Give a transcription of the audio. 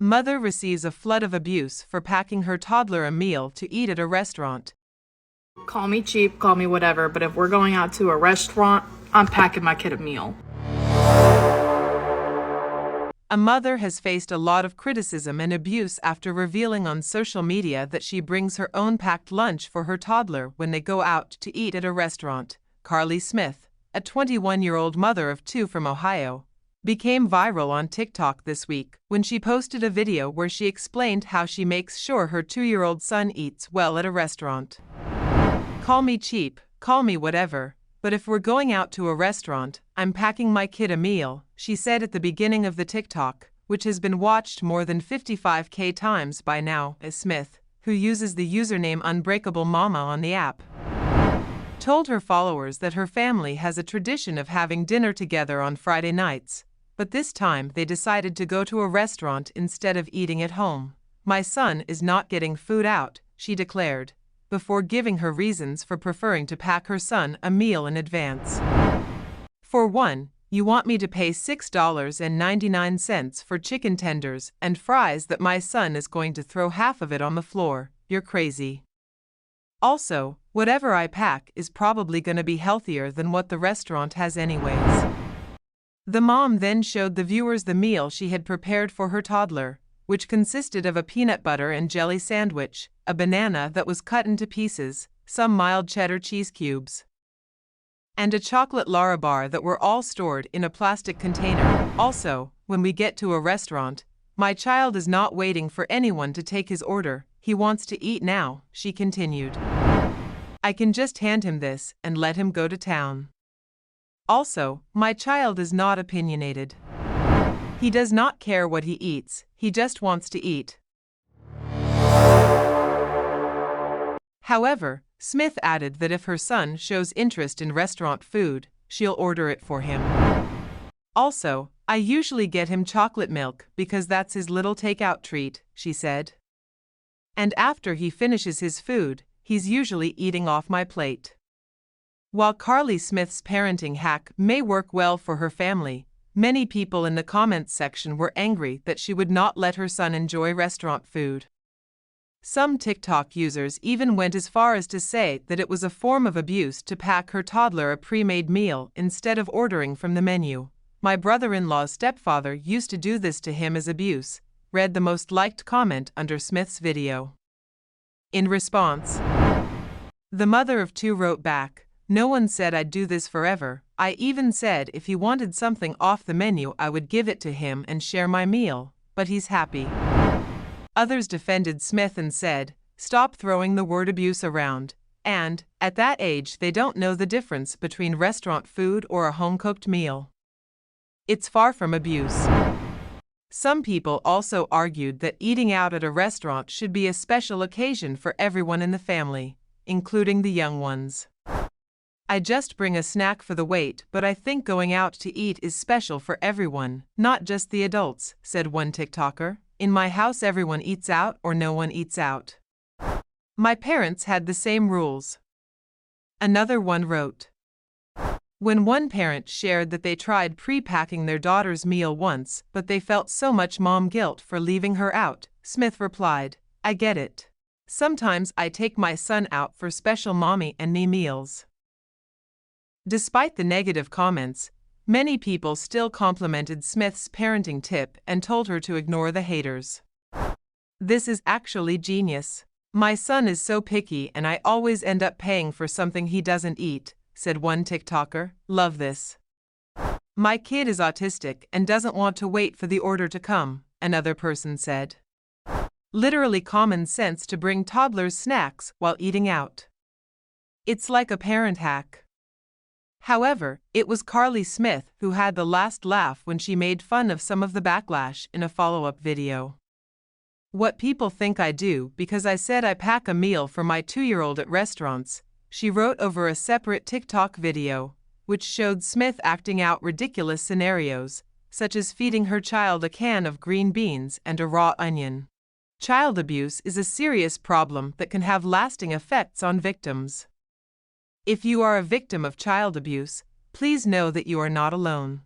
Mother receives a flood of abuse for packing her toddler a meal to eat at a restaurant. Call me cheap, call me whatever, but if we're going out to a restaurant, I'm packing my kid a meal. A mother has faced a lot of criticism and abuse after revealing on social media that she brings her own packed lunch for her toddler when they go out to eat at a restaurant. Carly Smith, a 21-year-old mother of two from Ohio, became viral on TikTok this week when she posted a video where she explained how she makes sure her 2-year-old son eats well at a restaurant. Call me cheap, call me whatever, but if we're going out to a restaurant, I'm packing my kid a meal, she said at the beginning of the TikTok, which has been watched more than 55,000 times by now, as Smith, who uses the username Unbreakable Mama on the app, told her followers that her family has a tradition of having dinner together on Friday nights, but this time they decided to go to a restaurant instead of eating at home. My son is not getting food out, she declared, before giving her reasons for preferring to pack her son a meal in advance. For one, you want me to pay $6.99 for chicken tenders and fries that my son is going to throw half of it on the floor. You're crazy. Also, whatever I pack is probably going to be healthier than what the restaurant has anyways. The mom then showed the viewers the meal she had prepared for her toddler, which consisted of a peanut butter and jelly sandwich, a banana that was cut into pieces, some mild cheddar cheese cubes, and a chocolate Lara bar that were all stored in a plastic container. Also, when we get to a restaurant, my child is not waiting for anyone to take his order, he wants to eat now, she continued. I can just hand him this and let him go to town. Also, my child is not opinionated. He does not care what he eats, he just wants to eat. However, Smith added that if her son shows interest in restaurant food, she'll order it for him. Also, I usually get him chocolate milk because that's his little takeout treat, she said. And after he finishes his food, he's usually eating off my plate. While Carly Smith's parenting hack may work well for her family, many people in the comments section were angry that she would not let her son enjoy restaurant food. Some TikTok users even went as far as to say that it was a form of abuse to pack her toddler a pre-made meal instead of ordering from the menu. My brother-in-law's stepfather used to do this to him as abuse, read the most liked comment under Smith's video. In response, the mother of two wrote back, "No one said I'd do this forever. I even said if he wanted something off the menu I would give it to him and share my meal, but he's happy." Others defended Smith and said, "Stop throwing the word abuse around, and, at that age they don't know the difference between restaurant food or a home-cooked meal. It's far from abuse." Some people also argued that eating out at a restaurant should be a special occasion for everyone in the family, including the young ones. I just bring a snack for the wait, but I think going out to eat is special for everyone, not just the adults, said one TikToker. In my house everyone eats out or no one eats out. My parents had the same rules. Another one wrote. When one parent shared that they tried pre-packing their daughter's meal once, but they felt so much mom guilt for leaving her out, Smith replied, "I get it. Sometimes I take my son out for special mommy and me meals." Despite the negative comments, many people still complimented Smith's parenting tip and told her to ignore the haters. "This is actually genius. My son is so picky and I always end up paying for something he doesn't eat," said one TikToker. "Love this. My kid is autistic and doesn't want to wait for the order to come," another person said. Literally common sense to bring toddlers snacks while eating out. It's like a parent hack. However, it was Carly Smith who had the last laugh when she made fun of some of the backlash in a follow-up video. "What people think I do because I said I pack a meal for my 2-year-old at restaurants," she wrote over a separate TikTok video, which showed Smith acting out ridiculous scenarios, such as feeding her child a can of green beans and a raw onion. Child abuse is a serious problem that can have lasting effects on victims. If you are a victim of child abuse, please know that you are not alone.